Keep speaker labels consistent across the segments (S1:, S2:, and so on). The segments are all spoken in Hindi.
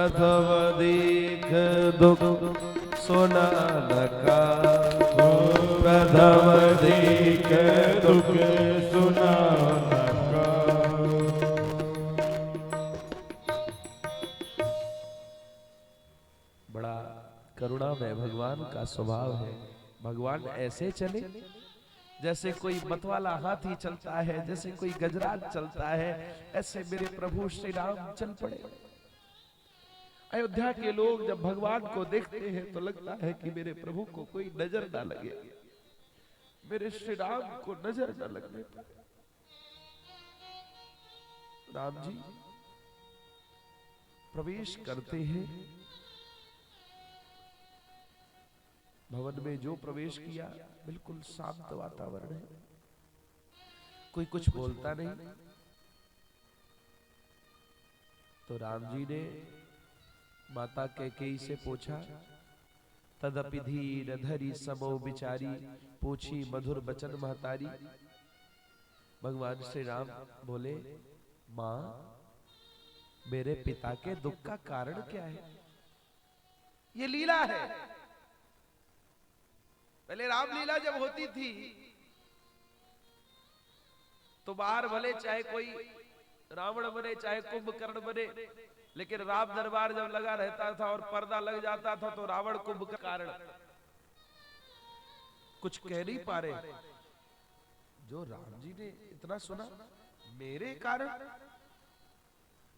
S1: प्रथम दीख दुख सुना नका,
S2: प्रथम दीख दुख सुना नका।
S1: बड़ा करुणामय भगवान का स्वभाव है। भगवान ऐसे चले जैसे कोई मतवाला हाथी चलता है, जैसे कोई गजराज चलता है, ऐसे मेरे प्रभु श्री राम चल पड़े। अयोध्या के लोग जब भगवान को देखते हैं तो लगता है कि मेरे प्रभु को कोई नजर ना लगे, मेरे श्री राम को नजर न लगने पाए। राम जी प्रवेश करते हैं भवन में। जो प्रवेश किया बिल्कुल शांत वातावरण है, कोई कुछ बोलता नहीं। तो राम जी ने माता कैकेयी से पूछा, तदपि धीर धरी समो बिचारी, पूछी मधुर बचन महतारी। भगवान श्री राम बोले, मां मेरे पिता के दुख का कारण क्या है? ये लीला है। पहले रामलीला जब होती थी तो बाहर भले चाहे कोई रावण बने चाहे कुंभकर्ण बने, लेकिन राम दरबार जब लगा रहता था और पर्दा लग जाता था तो रावण कुंभ का कारण कुछ कह नहीं पा रहे। जो राम जी ने इतना सुना, मेरे कारण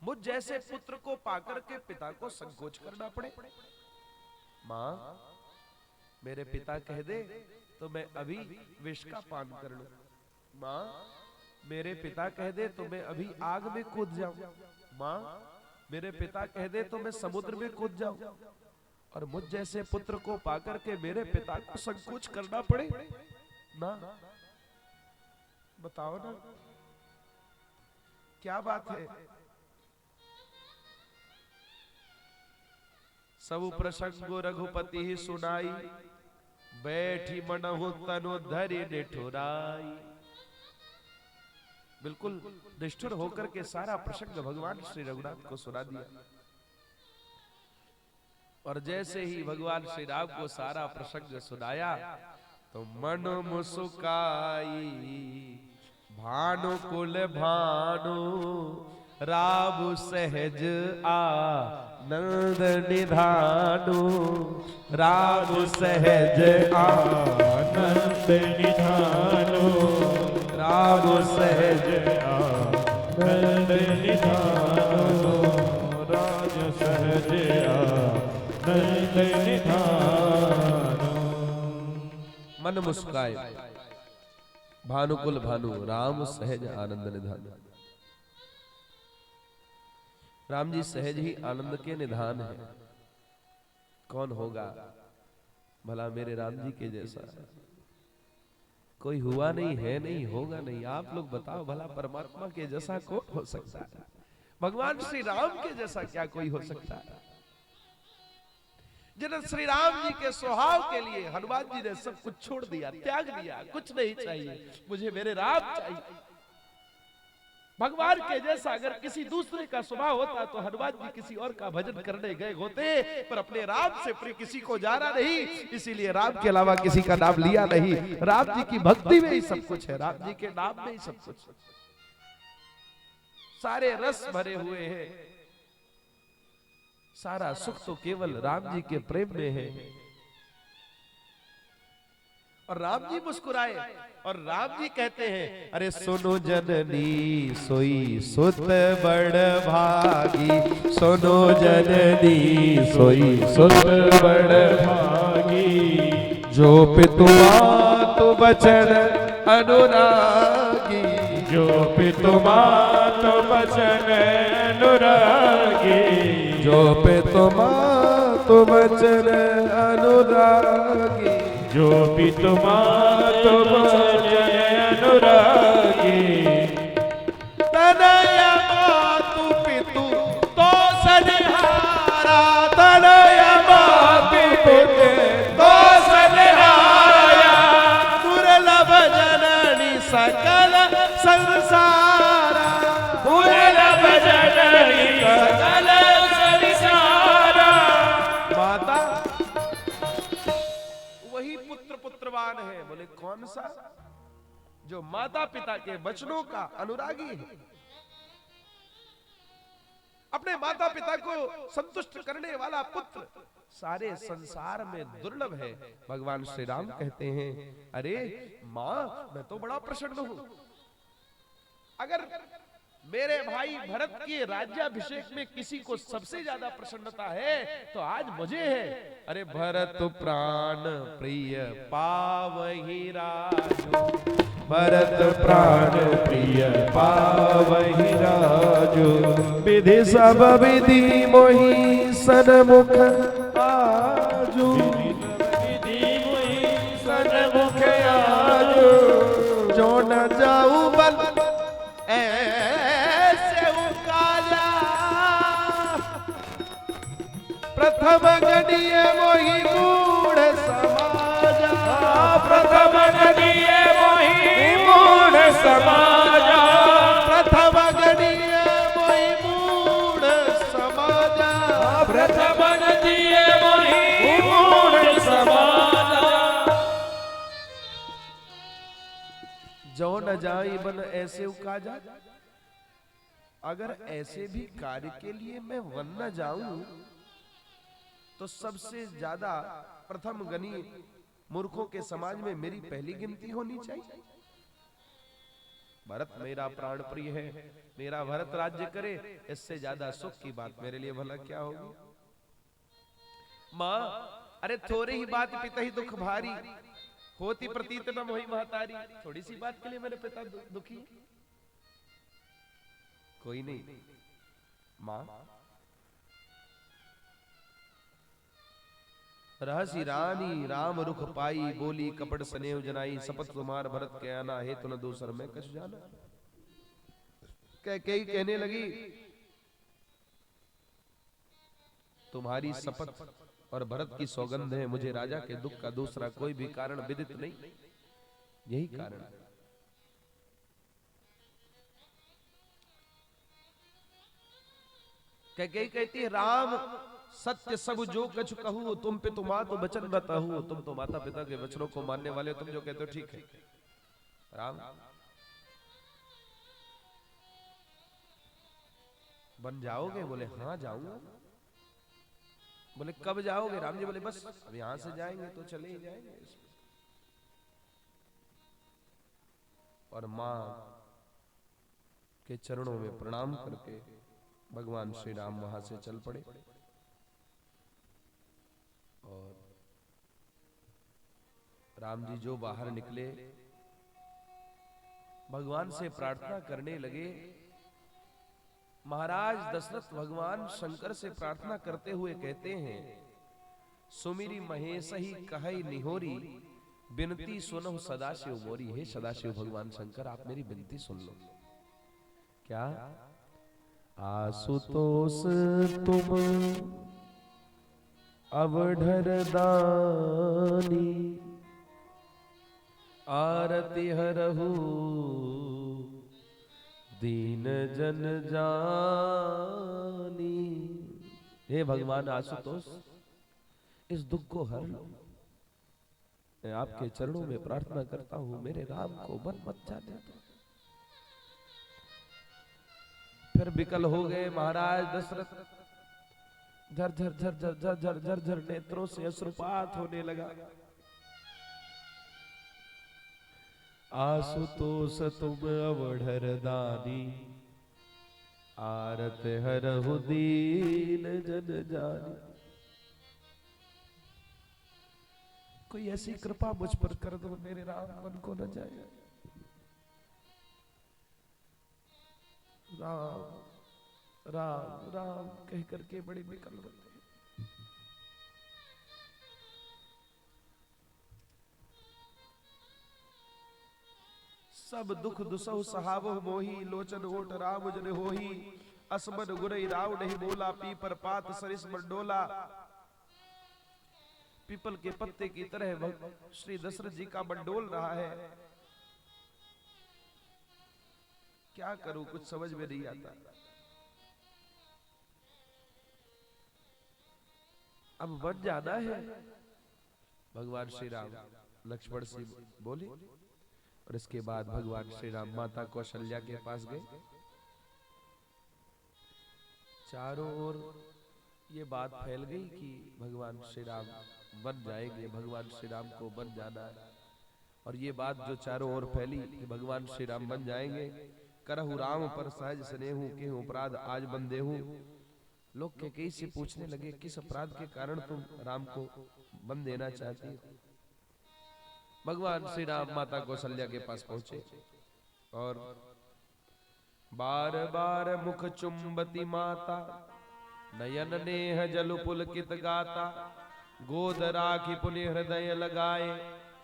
S1: मुझ जैसे पुत्र को पाकर के पिता को संकोच करना पड़े। मां मेरे पिता कह दे तो मैं अभी विष का पान कर लूं। मां मेरे पिता कह दे तो मैं अभी आग में कूद जाऊं। मां मेरे पिता कह दे तो मैं समुद्र में कूद जाऊं। और मुझ जैसे पुत्र को पाकर के मेरे पिता को संकोच करना पड़े ना? बताओ ना क्या बात है। सब प्रसंगो रघुपति ही सुनाई, बैठी मनहु तनु धरि निठुराई। बिल्कुल निष्ठुर होकर के सारा प्रसंग भगवान श्री रघुनाथ को सुना दिया। और जैसे ही भगवान श्री राम को सारा प्रसंग सुनाया तो मन मुस्काई, भानुकुल भानु राम सहज आनंद निधानु। राम सहज
S2: आनंद निधानु,
S1: राम सहज
S2: आनंद निधानु, राज सहज आनंद निधानु।
S1: मन मुस्काए, भानुकुल भानु राम सहज आनंद निधानु। राम जी सहज ही आनंद के निधान है। कौन होगा भला मेरे राम जी के जैसा? कोई हुआ नहीं है, नहीं होगा नहीं। आप लोग बताओ भला परमात्मा के जैसा कौन हो सकता है? भगवान श्री राम के जैसा क्या कोई हो सकता है? जिन श्री राम जी के स्वभाव के लिए हनुमान जी ने सब कुछ छोड़ दिया, त्याग दिया। कुछ नहीं चाहिए, मुझे मेरे राम चाहिए। भगवान के जैसा अगर किसी दूसरे का स्वभाव होता तो हनुमान जी किसी और का भजन करने गए होते, पर अपने राम से प्रिय किसी को जाना नहीं, इसीलिए राम के अलावा किसी का नाम लिया नहीं। राम जी की भक्ति में ही सब कुछ है, राम जी के नाम में ही सब कुछ। सारे रस भरे हुए हैं, सारा सुख तो केवल राम जी के प्रेम में है। और राम जी मुस्कुराए और राम जी कहते हैं, अरे सुनो जननी सोई सुत बड़ भागी। सुनो जननी सोई सुत बड़ भागी। जो पितु मातु बचन अनुरागी।
S2: जो पितु मातु बचन अनुरागी।
S1: जो पितु मातु बचन अनुरागी।
S2: जो पितु मातु बचन अनुरागी।
S1: तनय मातु पितु तो सनिहारा। तनय मातु पितु तो सनिहारा। दुर्लभ जननी सकल संसारा। दुर्लभ जननी सकल संसारा। धर्मवान है। बोले कौन सा? जो माता पिता के वचनों का अनुरागी है, अपने माता पिता को संतुष्ट करने वाला पुत्र सारे संसार में दुर्लभ है। भगवान श्री राम कहते हैं, अरे मां, मैं तो बड़ा प्रसन्न हूं। अगर मेरे भाई भरत के राज्याभिषेक में किसी को सबसे ज्यादा प्रसन्नता है तो आज मुझे है। अरे भरत प्राण प्रिय पावहि राजू,
S2: भरत प्राण प्रिय पावहि राजू,
S1: विधि सब विधि मोहि सन्मुख आजू,
S2: विधि मोहि सन्मुख आजू,
S1: जो न जाऊ बल ऐसे उकाला, प्रथम गणीय मोहि मूढ़ समाजा,
S2: प्रथम गणीय मोहि मूढ़ समाजा,
S1: प्रथम गणीय मोहि मूढ़ समाजा,
S2: प्रथम गणीय मोहि मूढ़ समाजा,
S1: जो न जाई बन ऐसे उकाजा। अगर ऐसे भी कार्य के लिए मैं वन न जाऊं तो सबसे ज्यादा प्रथम गणी मूर्खों के समाज में मेरी पहली गिनती होनी चाहिए। भरत मेरा प्राण प्रिय है, मेरा भरत राज्य करे, इससे ज्यादा सुख की बात मेरे लिए भला क्या होगी। मां, अरे थोड़ी ही बात पिता ही दुख भारी, होती प्रतीत न मोहि महतारी। थोड़ी सी बात के लिए मेरे पिता दुखी है? कोई नहीं मां। रहसी रानी राम रुख पाई, बोली कपट स्नेह जनाई, शपथ तुम्हार भरत के आना, हे तुन दूसर में कछ जाना। कई कहने लगी, तुम्हारी शपथ और भरत की सौगंध है, मुझे राजा के दुख का दूसरा कोई भी कारण विदित नहीं, यही कारण है। कई कहती है, राम सत्य सब जो कछु कहूँ, तुम पे तुम तो वचन न कहूँ। तुम तो माता पिता के वचनों को मानने वाले हो, तुम जो कहते हो ठीक है। राम बन जाओगे? बोले हाँ जाऊंगा। बोले कब जाओगे? राम जी बोले बस अब यहां से जाएंगे तो चले ही जाएंगे। और मां के चरणों में प्रणाम करके भगवान श्री राम वहां से चल पड़े और राम जी जो बाहर निकले भगवान से प्रार्थना करने लगे। महाराज दशरथ भगवान शंकर से प्रार्थना करते हुए कहते हैं, सुमिरी महेश ही कहै निहोरी, बिनती सुनहु सदाशिव मोरी। हे सदाशिव भगवान शंकर, आप मेरी विनती सुन लो। क्या? आशुतोष तुम अवढर दानी, आरती हरहु दीन जन जानी। हे भगवान आशुतोष, इस दुख को हर लो। मैं आपके चरणों में प्रार्थना करता हूं, मेरे राम को वन मत जाने दो। फिर विकल हो गए महाराज दशरथ, झरझर झरझर झरझर झरझर नेत्रों से अश्रुपात होने लगा। आशुतोष तुम अवढर दानी, आरत हरहु दीन जन जानी। कोई ऐसी कृपा मुझ पर कर दो, मेरे राम मन को न जाए। राम राम राम कह करके बड़े विकल होते हैं। सब दुख दुसहु सहावहु मोही, लोचन ओट राम जन होही। असमन गुरई राव नहीं बोला, पीपर पात सरिस मंडोला। पीपल के पत्ते की तरह श्री दशरथ जी का मंडोल रहा है। क्या करूं, कुछ समझ में नहीं आता। अब बन जाना है। भगवान श्री राम लक्ष्मण से बोले। और इसके बाद भगवान श्री राम माता कौशल्या के पास गए। चारों ओर ये बात फैल गई कि भगवान श्री राम बन जाएंगे, भगवान श्री राम को बन जाना है। और ये बात जो चारों ओर फैली कि भगवान श्री राम बन जाएंगे, करहु राम पर सहज स्नेहु केहु अपराध आज बंदे हूं। लोग कैकेयी से पूछने लगे, किस अपराध के कारण तुम राम को बन देना चाहती हो? भगवान श्री राम माता कौशल्या के पास पहुंचे और बार बार मुख चुंबती माता, नयन नेह जल पुलकित गाता, गोद राखी पुनि हृदय लगाए,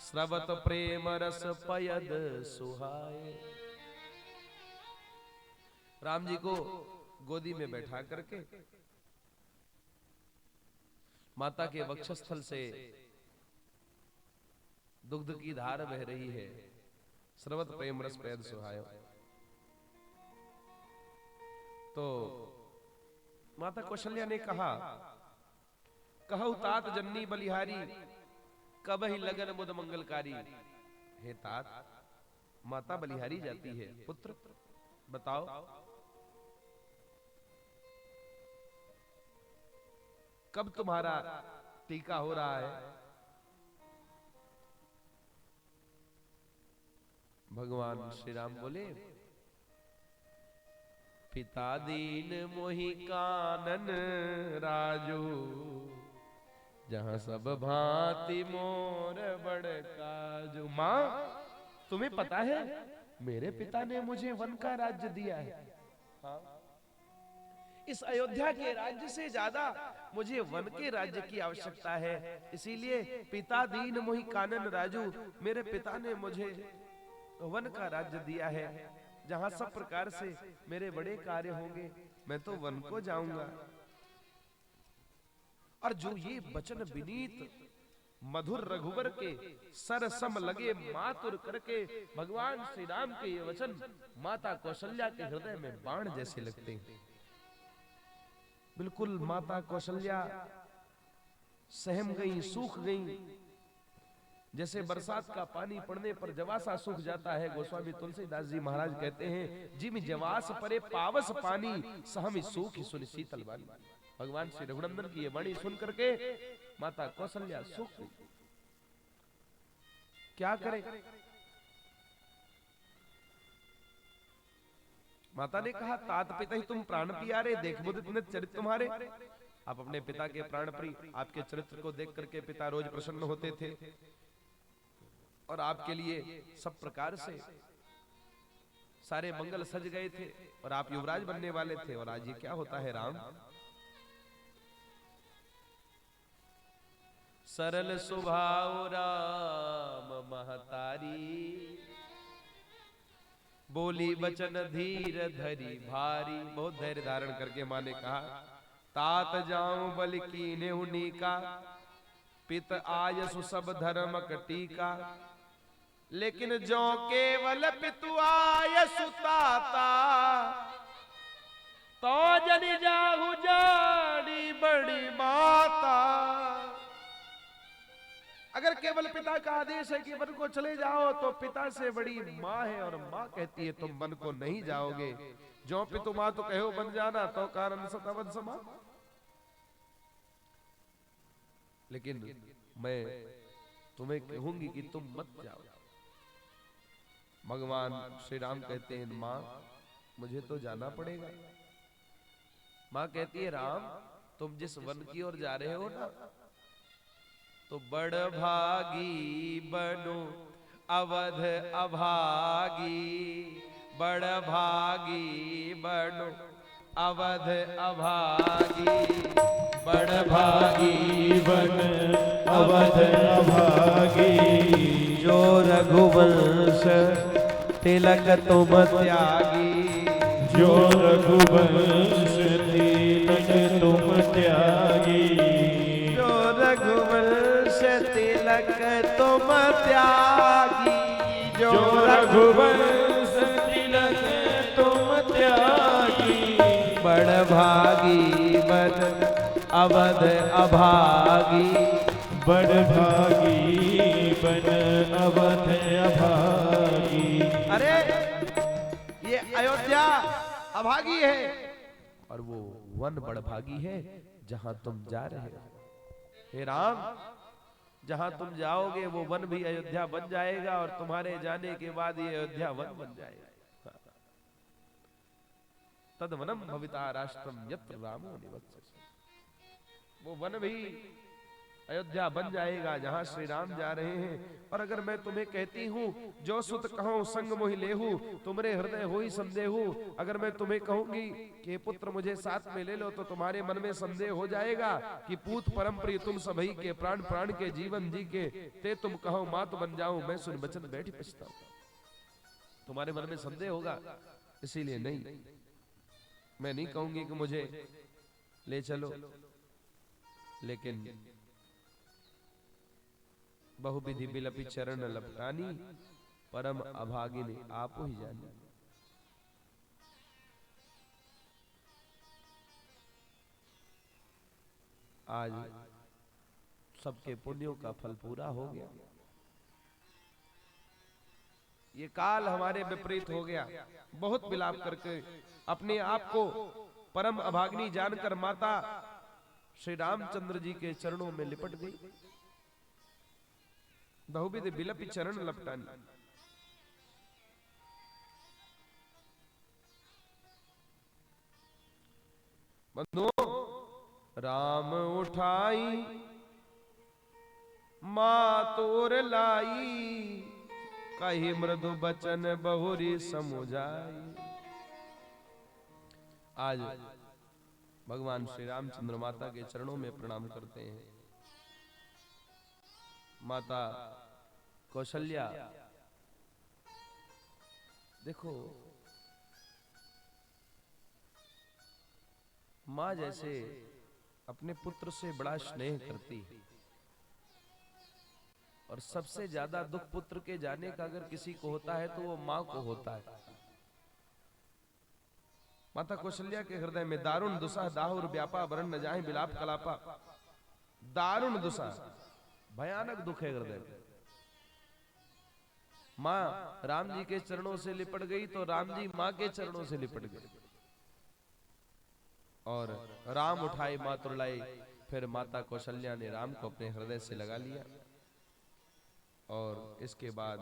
S1: स्रवत प्रेम रस पयद सुहाए। राम जी को गोदी में बैठा करके माता के वक्षस्थल से दुग्ध की धार बह रही है, स्रवत प्रेम रस पयद सुहाए। तो माता कौशल्या ने कहा, कहु तात जन्नी बलिहारी, कब ही लगन मुद मंगलकारी। हे तात, माता बलिहारी जाती है, पुत्र बताओ कब तुम्हारा टीका हो रहा है? भगवान श्री राम बोले, पिता दीन मोहि कानन राजू, जहां सब भांति मोर बड़ काजू। मां, तुम्हें पता है मेरे पिता ने मुझे वन का राज्य दिया है। हाँ? इस अयोध्या के राज्य से ज्यादा मुझे वन के राज्य की आवश्यकता है। इसीलिए पिता दीन मोहि कानन राजू, मेरे पिता ने मुझे वन का राज्य दिया है, जहां सब प्रकार से मेरे बड़े कार्य होंगे, मैं तो वन को जाऊंगा। और जो ये वचन विनीत मधुर रघुवर के सर सम लगे मातुर करके भगवान श्री राम के ये वचन माता कौशल्या के हृदय में बाण जैसे लगते हैं। बिल्कुल माता कौशल्या सहम गई, सूख गई, जैसे बरसात का पानी पड़ने पर जवासा सूख जाता है। गोस्वामी तुलसीदास जी महाराज कहते हैं, जिम जवास परे पावस पानी, सहमी सूख सुन शीतल वाली। भगवान श्री रघुनंदन की ये वाणी सुन करके माता कौशल्या सूख गई। क्या करे? माता ने कहा, तात पिता ही तुम प्राण प्यारे, देख बुद्ध इतने चरित्र तुम्हारे। आप अपने पिता के प्राण प्रिय, आपके चरित्र को देख करके पिता रोज प्रसन्न होते थे और आपके लिए सब प्रकार से सारे मंगल सज गए थे और आप युवराज बनने वाले थे। और आज ये क्या होता है राम? सरल स्वभाव राम महतारी, बोली वचन धीर धरी भारी। बहुत धैर्य धारण करके माँ ने कहा, तात जाऊं बल कीने उनीका, पित आयसु सब धर्मक टीका। लेकिन जो केवल पितु आयसु ताता, तो जनि जाहु जानी बड़ी माता। अगर केवल पिता का आदेश है कि वन को चले जाओ, तो पिता से बड़ी माँ है और माँ कहती है तुम वन को नहीं जाओगे। जो पितु माँ तो कहो बन जाना, तो कारण सतवन समा। लेकिन मैं तुम्हें कहूंगी कि तुम मत जाओ। भगवान श्री राम कहते हैं, माँ मुझे तो जाना पड़ेगा। माँ कहती है, राम तुम जिस वन की ओर जा रहे हो ना, तो बड़ भागी बनो अवध अभागी, बड़ भागी बनो अवध अभागी,
S2: बड़ भागी बन अवध अभागी।
S1: जो रघुवंश तिलक तुम त्यागी,
S2: जो रघुवंश तिलक तुम त्यागी।
S1: जो रघुवंश तिलक तुम त्यागी,
S2: जो रघुवंश तिलक तुम त्यागी।
S1: बड़ भागी बन अवध अभागी,
S2: बड़ भागी बन अवध अभागी।
S1: अरे ये अयोध्या अभागी है और वो वन बड़भागी है जहां तुम जा रहे हो। हे राम, जहां तुम जाओगे वो वन भी अयोध्या बन जाएगा और तुम्हारे जाने के बाद ये अयोध्या वन बन जाएगा। तद वनम भविता राष्ट्रम यत्र रामो निवसति। वो वन भी अयोध्या बन जाएगा जहां श्री राम जा रहे हैं। और अगर मैं तुम्हें कहती हूँ जो सुत कहो संग मोहि लेहु, तुम्हारे हृदय होई संदेहु, अगर मैं तुम्हें कहूंगी कि पुत्र मुझे साथ में ले लो, तो तुम्हारे मन में संदेह हो जाएगा कि पूत परम प्रिय तुम सभी के प्राण प्राण के जीवन जी के ते तुम कहो मात बन जाऊं, मैं सुन बचन बैठी पछताऊं। तुम्हारे मन में संदेह होगा, इसीलिए नहीं, मैं नहीं कहूंगी कि मुझे ले चलो, लेकिन बहुविधि बिलपि चरण लपटानी, परम अभागिनी आप ही जानी। आज सबके पुण्यों का फल पूरा हो गया। ये काल हमारे विपरीत हो गया। बहुत विलाप करके अपने आप को परम अभागिनी जानकर माता श्री रामचंद्र जी के चरणों में लिपट गई। बहुविधि बिलपि चरण लपटानी। बंधुओं, राम उठाई माँ तोर लाई, कही मृदु बचन बहुरी समुझाई। आज भगवान श्री रामचंद्र माता के चरणों में प्रणाम करते हैं। माता कौशल्या, देखो माँ जैसे अपने पुत्र से बड़ा स्नेह करती है, और सबसे ज्यादा दुख पुत्र के जाने का अगर किसी को होता है तो वो माँ को होता है। माता कौशल्या के हृदय में दारुण दुसा दाहुर व्यापा वरण न जाए बिलाप कलापा। दारुण दुसा, भयानक दुख है हृदय में। माँ राम जी के चरणों से लिपट गई तो राम जी माँ के चरणों से लिपट गए, और राम उठाए माँ तुरलाई। फिर माता कौशल्या ने राम को अपने हृदय से लगा लिया। और इसके बाद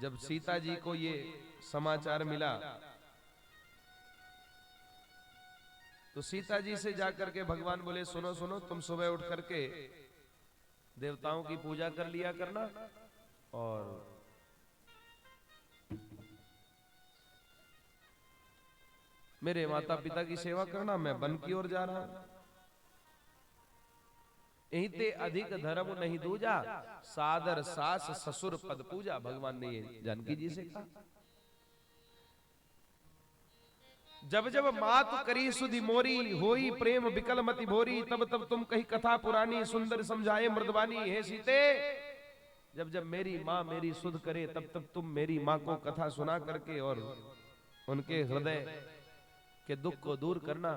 S1: जब सीता जी को ये समाचार मिला तो सीता जी से जाकर के भगवान बोले, सुनो सुनो, तुम सुबह उठ करके देवताओं की पूजा कर लिया करना, और मेरे माता पिता की सेवा करना। मैं वन की ओर जा रहा हूं। यही ते अधिक धर्म नहीं दूजा, सादर सास ससुर पद पूजा। भगवान ने ये जानकी जी से कहा। जब जब मात करी सुधि मोरी, होई प्रेम विकल मति भोरी, तब तब तुम कही कथा पुरानी, सुंदर समझाए मृदवानी। हे सीते, जब जब मेरी माँ मेरी सुध करे तब तब तुम मेरी माँ को कथा सुना करके और उनके हृदय के दुख को दूर करना।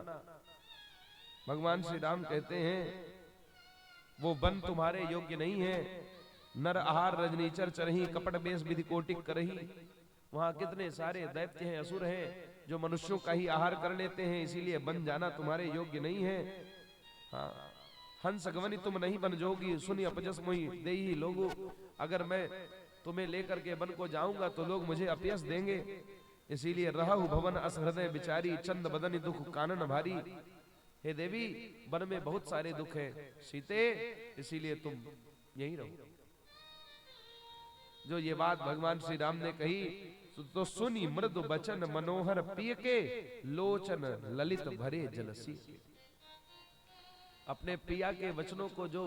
S1: भगवान श्री राम कहते हैं वो वन तुम्हारे योग्य नहीं है। नर आहार रजनीचर चरही, कपट बेस विधि कोटिक करही। वहां कितने सारे दैत्य हैं, असुर हैं, जो मनुष्यों का ही आहार कर लेते हैं, इसीलिए बन जाना तुम्हारे योग्य नहीं है। हाँ, हंस गवनी तुम नहीं बन जोगी, सुनी अपजस मोहि देही लोगो। अगर मैं तुम्हें लेकर के वन को जाऊंगा तो लोग मुझे अपयस देंगे, इसीलिए रहु भवन अस हृदय बिचारी, चंद बदनी दुख कानन भारी। हे देवी, वन में बहुत सारे दुख है सीते, इसीलिए तुम यहीं रहो। जो ये बात भगवान श्री राम ने कही तो सुनी मृदु बचन मनोहर पिय के, लोचन ललित भरे जलसी। अपने पिया के वचनों को जो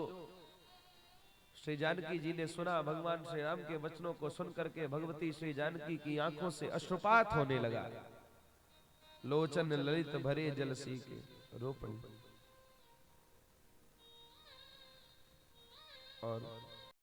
S1: श्री जानकी जी ने सुना, भगवान श्री राम के वचनों को सुन करके भगवती श्री जानकी की आंखों से अश्रुपात होने लगा। लोचन ललित भरे जलसी के रो पड़ी। और